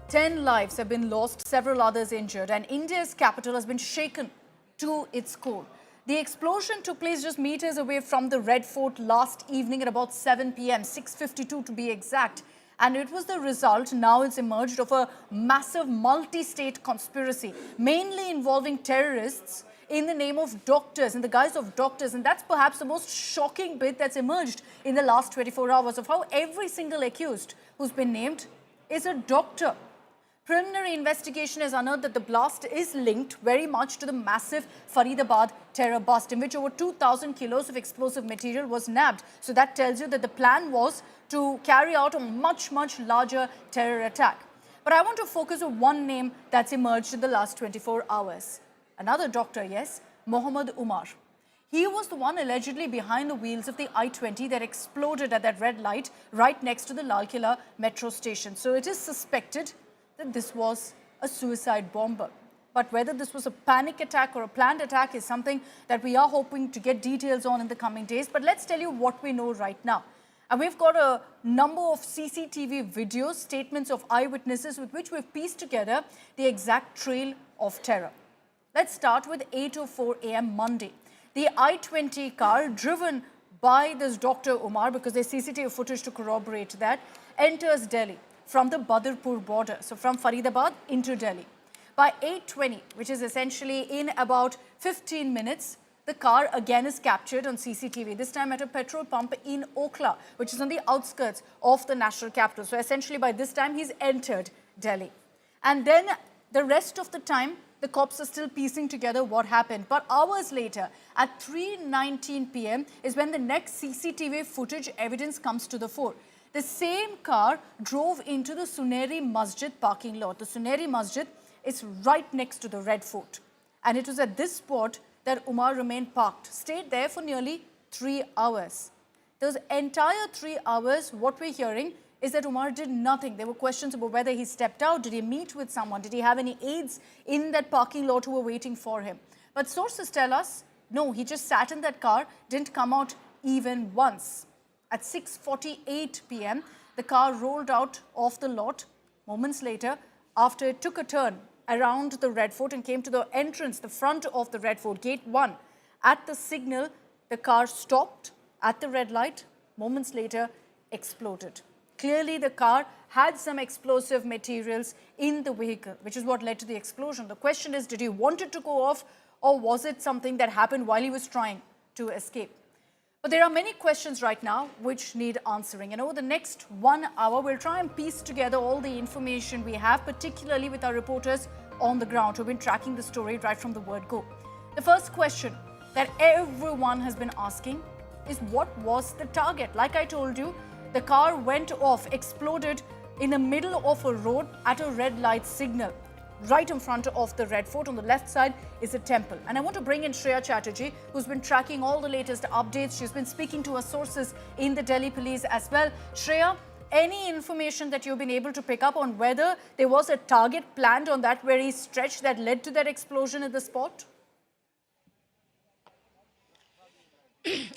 10 lives have been lost, several others injured, and India's capital has been shaken to its core. The explosion took place just meters away from the Red Fort last evening at about 7 p.m., 6:52 to be exact. And it was the result, now it's emerged, of a massive multi-state conspiracy, mainly involving terrorists in the name of doctors, in the guise of doctors. And that's perhaps the most shocking bit that's emerged in the last 24 hours of how every single accused who's been named is a doctor. Preliminary investigation has unearthed that the blast is linked very much to the massive Faridabad terror bust, in which over 2,000 kilos of explosive material was nabbed. So that tells you that the plan was to carry out a much, much larger terror attack. But I want to focus on one name that's emerged in the last 24 hours. Another doctor, yes, Mohammed Umar. He was the one allegedly behind the wheels of the I-20 that exploded at that red light right next to the Lal Killa metro station. So it is suspected that this was a suicide bomber. But whether this was a panic attack or a planned attack is something that we are hoping to get details on in the coming days. But let's tell you what we know right now. And we've got a number of CCTV videos, statements of eyewitnesses with which we've pieced together the exact trail of terror. Let's start with 8:04 a.m. Monday. The I-20 car driven by this Dr. Umar, because there's CCTV footage to corroborate that, enters Delhi from the Badarpur border, so from Faridabad into Delhi. By 8:20, which is essentially in about 15 minutes, the car again is captured on CCTV, this time at a petrol pump in Okhla, which is on the outskirts of the national capital. So essentially by this time, he's entered Delhi. And then the rest of the time, the cops are still piecing together what happened. But hours later, at 3:19 p.m. is when the next CCTV footage evidence comes to the fore. The same car drove into the Suneri Masjid parking lot. The Suneri Masjid is right next to the Red Fort. And it was at this spot that Umar remained parked, stayed there for nearly 3 hours. Those entire 3 hours, what we're hearing is that Umar did nothing. There were questions about whether he stepped out, did he meet with someone, did he have any aides in that parking lot who were waiting for him. But sources tell us, no, he just sat in that car, didn't come out even once. At 6:48 p.m., the car rolled out of the lot moments later after it took a turn around the Red Fort and came to the entrance, the front of the Red Fort, Gate 1. At the signal, the car stopped at the red light, moments later exploded. Clearly, the car had some explosive materials in the vehicle, which is what led to the explosion. The question is, did he want it to go off, or was it something that happened while he was trying to escape? But there are many questions right now which need answering. And over the next 1 hour, we'll try and piece together all the information we have, particularly with our reporters on the ground who've been tracking the story right from the word go. The first question that everyone has been asking is, what was the target? Like I told you, the car went off, exploded in the middle of a road at a red light signal. Right in front of the Red Fort, on the left side, is a temple. And I want to bring in Shreya Chatterjee, who's been tracking all the latest updates. She's been speaking to her sources in the Delhi police as well. Shreya, any information that you've been able to pick up on whether there was a target planned on that very stretch that led to that explosion at the spot?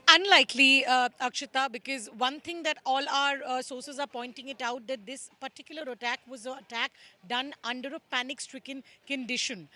Unlikely, Akshita, because one thing that all our sources are pointing it out, that this particular attack was an attack done under a panic-stricken condition.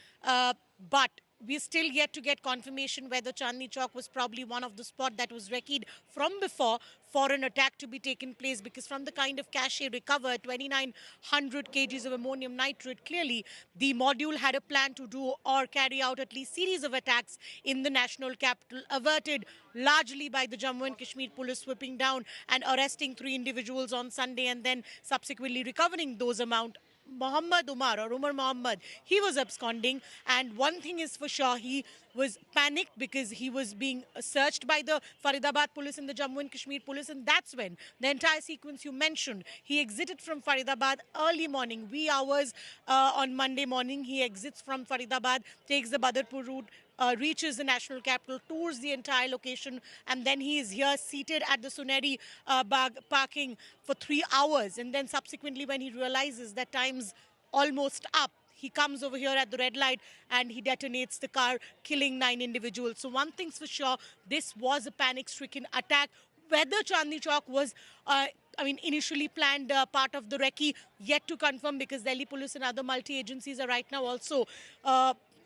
But we're still yet to get confirmation whether Chandni Chowk was probably one of the spot that was recce'd from before for an attack to be taken place, because from the kind of cache recovered, 2,900 kgs of ammonium nitrate, clearly the module had a plan to do or carry out at least series of attacks in the national capital, averted largely by the Jammu and Kashmir police swooping down and arresting 3 individuals on Sunday and then subsequently recovering those amount. Mohammed Umar, or Umar Mohammed, he was absconding, and one thing is for sure, he was panicked because he was being searched by the Faridabad police and the Jammu and Kashmir police, and that's when the entire sequence you mentioned, he exited from Faridabad early morning, wee hours on Monday morning. He exits from Faridabad, takes the Badarpur route, reaches the national capital, tours the entire location, and then he is here seated at the Suneri Bagh parking for 3 hours. And then subsequently, when he realizes that time's almost up, he comes over here at the red light and he detonates the car, killing 9 individuals. So one thing's for sure, this was a panic-stricken attack. Whether Chandni Chowk was initially planned part of the recce, yet to confirm, because Delhi Police and other multi-agencies are right now also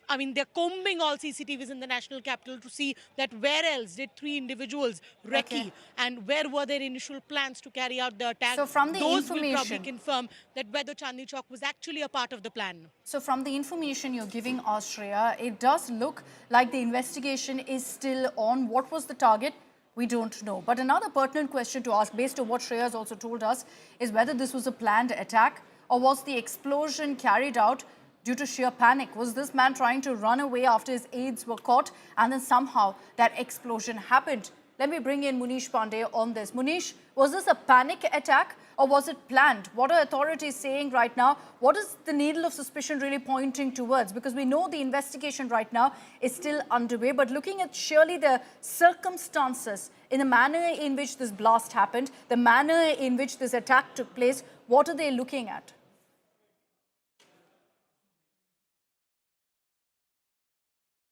they're combing all CCTVs in the national capital to see that where else did three individuals Okay. recce and where were their initial plans to carry out the attack. So from the Those will probably information, confirm that whether Chandni Chowk was actually a part of the plan. so from the information you're giving us, Shreya, it does look like the investigation is still on. What was the target? We don't know. But another pertinent question to ask, based on what Shreya has also told us, is whether this was a planned attack or was the explosion carried out due to sheer panic? Was this man trying to run away after his aides were caught and then somehow that explosion happened? Let me bring in Munish Pandey on this. Munish, was this a panic attack or was it planned? What are authorities saying right now? What is the needle of suspicion really pointing towards? Because we know the investigation right now is still underway, but looking at surely the circumstances in the manner in which this blast happened, the manner in which this attack took place, what are they looking at?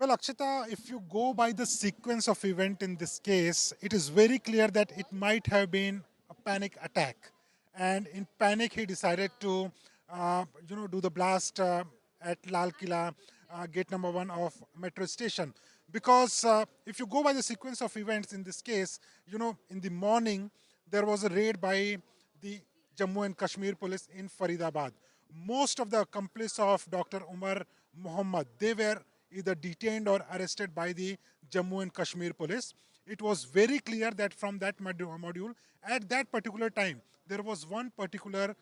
Well, Akshita, if you go by the sequence of event in this case, it is very clear that it might have been a panic attack. And in panic, he decided to, do the blast at Lal Killa, gate number 1 of metro station. Because if you go by the sequence of events in this case, in the morning, there was a raid by the Jammu and Kashmir police in Faridabad. Most of the accomplices of Dr. Umar Muhammad, they were either detained or arrested by the Jammu and Kashmir police. It was very clear that from that module, at that particular time, there was one particular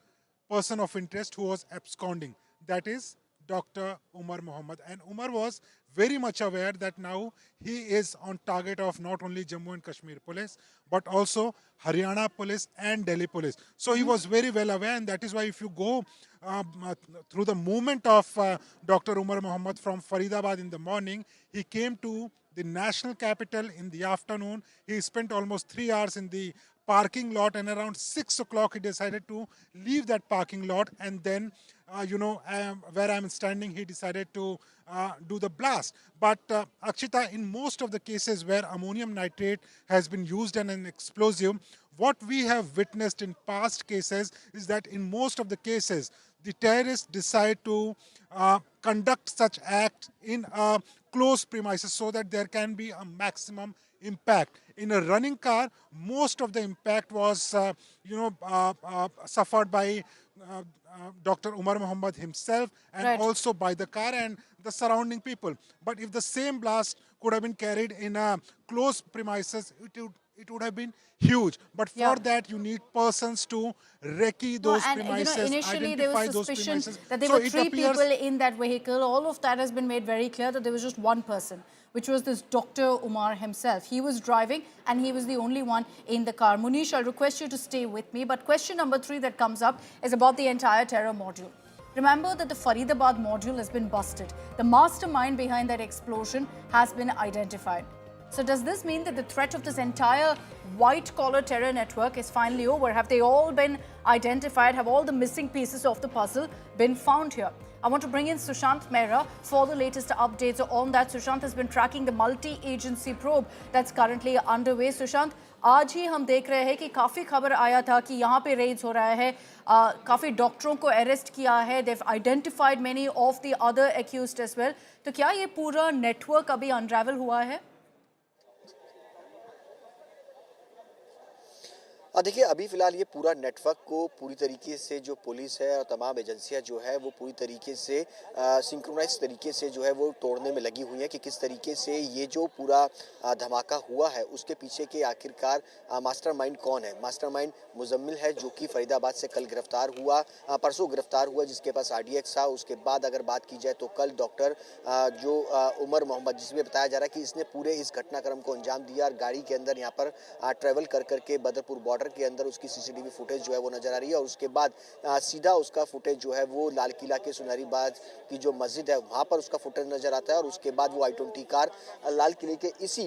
person of interest who was absconding. That is Dr. Umar Muhammad. And Umar was very much aware that now he is on target of not only Jammu and Kashmir police, but also Haryana police and Delhi police. So he was very well aware, and that is why if you go through the movement of Dr. Umar Muhammad from Faridabad in the morning, he came to the national capital in the afternoon. He spent almost 3 hours in the parking lot, and around 6 o'clock he decided to leave that parking lot, and then where I'm standing, he decided to do the blast. But Akshita, in most of the cases where ammonium nitrate has been used as an explosive, what we have witnessed in past cases is that in most of the cases, the terrorists decide to conduct such acts in close premises so that there can be a maximum impact. In a running car, most of the impact was, suffered by Dr. Umar Muhammad himself and Right. also by the car and the surrounding people. But if the same blast could have been carried in a close premises, it would have been huge. But for Yeah. that, you need persons to recce No, those and premises, initially there identify was those suspicion premises. that there So were it 3 appears people in that vehicle. All of that has been made very clear that there was just one person, which was this Dr. Umar himself. He was driving and he was the only one in the car. Munish, I'll request you to stay with me. But question number 3 that comes up is about the entire terror module. Remember that the Faridabad module has been busted. The mastermind behind that explosion has been identified. So does this mean that the threat of this entire white-collar terror network is finally over? Have they all been identified? Have all the missing pieces of the puzzle been found here? I want to bring in Sushant Mehra for the latest updates on that. Sushant has been tracking the multi-agency probe that's currently underway. Sushant, आज ही हम देख रहे हैं कि काफ़ी खबर आया था कि यहाँ पे रेड्स हो रहा है, काफ़ी डॉक्टरों को अरेस्ट किया है, they've identified many of the other accused as well. तो क्या ये पूरा नेटवर्क अभी अनरावल हुआ है? देखिए अभी फ़िलहाल ये पूरा नेटवर्क को पूरी तरीके से जो पुलिस है और तमाम एजेंसियां जो है वो पूरी तरीके से सिंक्रोनाइज तरीके से जो है वो तोड़ने में लगी हुई हैं कि किस तरीके से ये जो पूरा धमाका हुआ है उसके पीछे के आखिरकार मास्टरमाइंड कौन है। मास्टरमाइंड मुजम्मिल है जो कि फरीदाबाद से कल गिरफ्तार हुआ, परसों गिरफ्तार हुआ, जिसके पास RDX था। उसके बाद अगर बात की जाए तो कल डॉक्टर जो उमर मोहम्मद, जिसमें बताया जा रहा है कि इसने पूरे इस घटनाक्रम को अंजाम दिया और गाड़ी के अंदर यहाँ पर ट्रेवल कर करके बदरपुर बॉर्डर के अंदर उसकी CCTV फुटेज जो है वो नजर आ रही है। और उसके बाद सीधा उसका फुटेज जो है वो लाल किला के सुनहरी बाग की जो मस्जिद है वहां पर उसका फुटेज नजर आता है। और उसके बाद वो I-20 कार लाल किले के इसी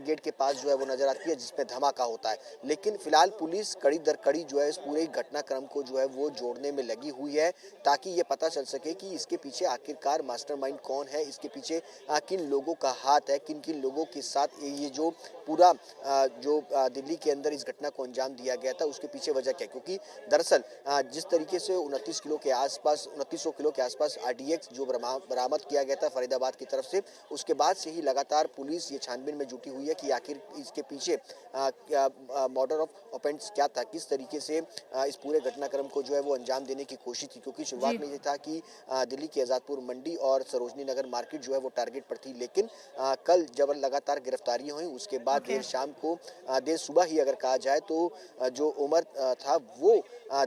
गेट के पास जो है वो नजर आती है जिसमें धमाका होता है। लेकिन फिलहाल पुलिस कड़ी दर कड़ी जो है इस पूरे घटनाक्रम को जो है वो जोड़ने में लगी हुई है ताकि ये पता चल सके कि इसके पीछे आखिरकार मास्टरमाइंड कौन है, इसके पीछे किन लोगों का हाथ है, किन किन लोगों के साथ ये जो पूरा जो दिल्ली के अंदर इस घटना को अंजाम दिया गया था, उसके पीछे वजह क्या है? क्योंकि दरअसल जिस तरीके से 2900 किलो के आसपास आरडीएक्स जो बरामद किया गया था फरीदाबाद की तरफ से, उसके बाद से ही लगातार पुलिस ये छानबीन में जुटी हुई है कि आखिर इसके पीछे मॉडल ऑफ ऑफेंस क्या था, किस तरीके से इस पूरे घटनाक्रम को जो है वो अंजाम देने की कोशिश थी। क्योंकि शुरुआत में ये था कि दिल्ली की आजादपुर मंडी और सरोजनी नगर मार्केट जो है वो टारगेट पर थी, लेकिन कल जब लगातार गिरफ्तारियां हुई उसके बाद देर शाम को, देर सुबह ही अगर कहा जाए तो जो उमर था वो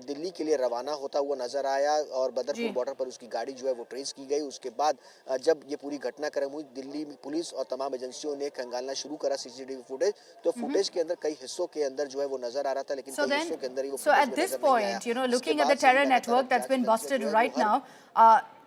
दिल्ली के लिए रवाना होता हुआ नजर आया और बदरपुर बॉर्डर पर उसकी गाड़ी जो है वो ट्रेस की गई। उसके बाद जब ये पूरी घटनाक्रम हुई, दिल्ली पुलिस और तमाम एजेंसियों ने खंगालना शुरू करा सीसीटीवी फुटेज, तो फुटेज के अंदर कई हिस्सों के अंदर जो है वो नजर आ रहा था, लेकिन कई हिस्सों के अंदर ही वो So at this point, you know, looking at the terror network that's been busted right now,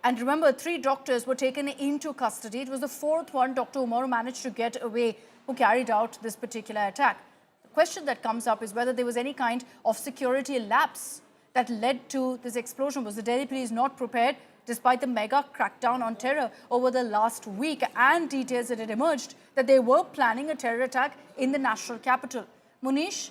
and remember, 3 doctors were taken into custody. It was the 4th one, Dr. Umar, who managed to get away, who carried out this particular attack. The question that comes up is whether there was any kind of security lapse that led to this explosion. Was the Delhi police not prepared despite the mega crackdown on terror over the last week and details that had emerged that they were planning a terror attack in the national capital? Munish,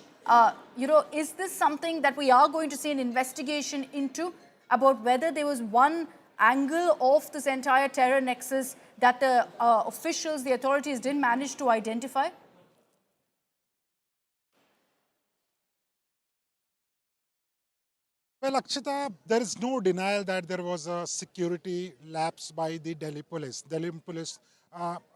you know, is this something that we are going to see an investigation into about whether there was one angle of this entire terror nexus that the officials, the authorities didn't manage to identify? Well, Akshita, there is no denial that there was a security lapse by the Delhi police. Delhi police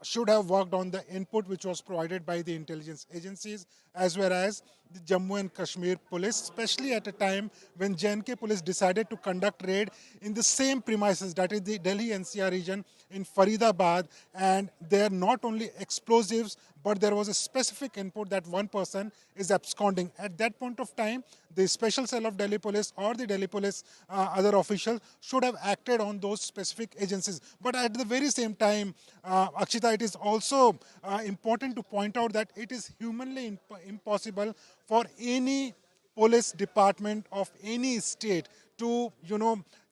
should have worked on the input which was provided by the intelligence agencies as well as the Jammu and Kashmir police, especially at a time when JNK police decided to conduct raid in the same premises, that is the Delhi NCR region in Faridabad, and there not only explosives, but there was a specific input that one person is absconding. At that point of time, the special cell of Delhi police or the Delhi police other officials should have acted on those specific agencies. But at the very same time, Akshita, it is also important to point out that it is humanly impossible for any police department of any state to,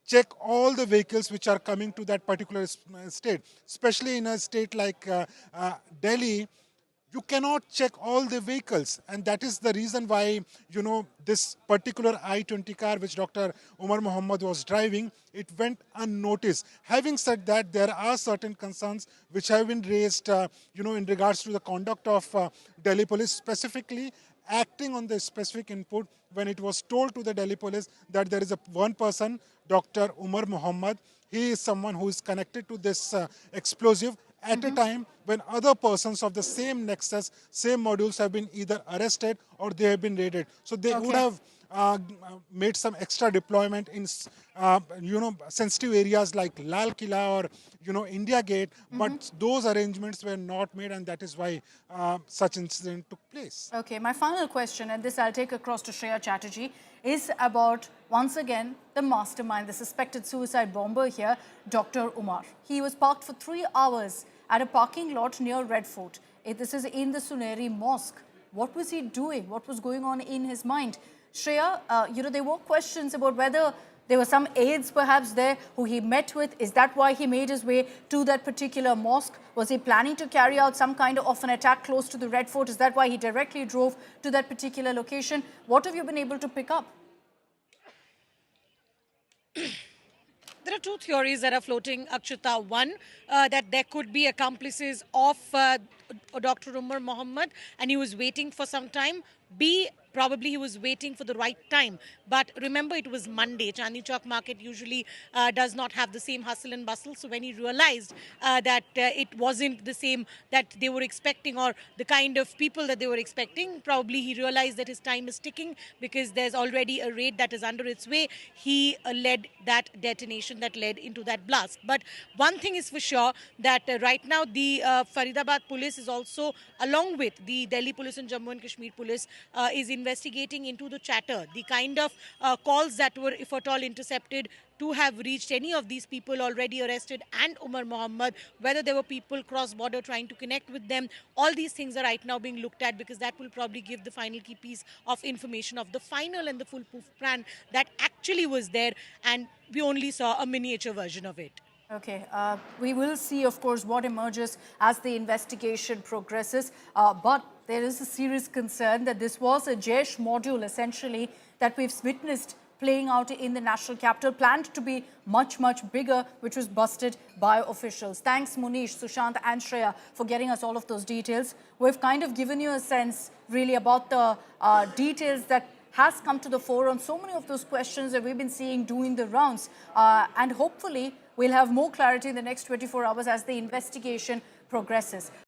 check all the vehicles which are coming to that particular state, especially in a state like Delhi. You cannot check all the vehicles, and that is the reason why this particular I-20 car which Dr. Umar Mohammed was driving, it went unnoticed. Having said that, there are certain concerns which have been raised in regards to the conduct of Delhi police, specifically acting on the specific input when it was told to the Delhi police that there is one person, Dr. Umar Mohammed. He is someone who is connected to this explosive at a time when other persons of the same nexus, same modules have been either arrested or they have been raided. So they would have made some extra deployment in, sensitive areas like Lal Killa or, India Gate, but those arrangements were not made, and that is why such incident took place. Okay, my final question, and this I'll take across to Shreya Chatterjee, is about, once again, the mastermind, the suspected suicide bomber here, Dr. Umar. He was parked for 3 hours at a parking lot near Red Fort. This is in the Suneri Mosque. What was he doing? What was going on in his mind? Shreya, there were questions about whether there were some aides perhaps there who he met with. Is that why he made his way to that particular mosque? Was he planning to carry out some kind of an attack close to the Red Fort? Is that why he directly drove to that particular location? What have you been able to pick up? There are 2 theories that are floating, Akshita. One, that there could be accomplices of Dr. Umar Mohammed and he was waiting for some time. B, probably he was waiting for the right time. But remember, it was Monday. Chandni Chowk market usually does not have the same hustle and bustle. So when he realized that it wasn't the same that they were expecting or the kind of people that they were expecting, probably he realized that his time is ticking because there's already a raid that is under its way. He led that detonation that led into that blast. But one thing is for sure that right now the Faridabad police is also, along with the Delhi police and Jammu and Kashmir police, is investigating into the chatter, the kind of calls that were, if at all, intercepted to have reached any of these people already arrested and Umar Mohammed, whether there were people cross-border trying to connect with them. All these things are right now being looked at because that will probably give the final key piece of information of the final and the foolproof plan that actually was there, and we only saw a miniature version of it. Okay, we will see, of course, what emerges as the investigation progresses, but there is a serious concern that this was a Jaish module, essentially, that we've witnessed playing out in the national capital, planned to be much, much bigger, which was busted by officials. Thanks, Munish, Sushant and Shreya, for getting us all of those details. We've kind of given you a sense, really, about the details that has come to the fore on so many of those questions that we've been seeing doing the rounds. And hopefully, we'll have more clarity in the next 24 hours as the investigation progresses.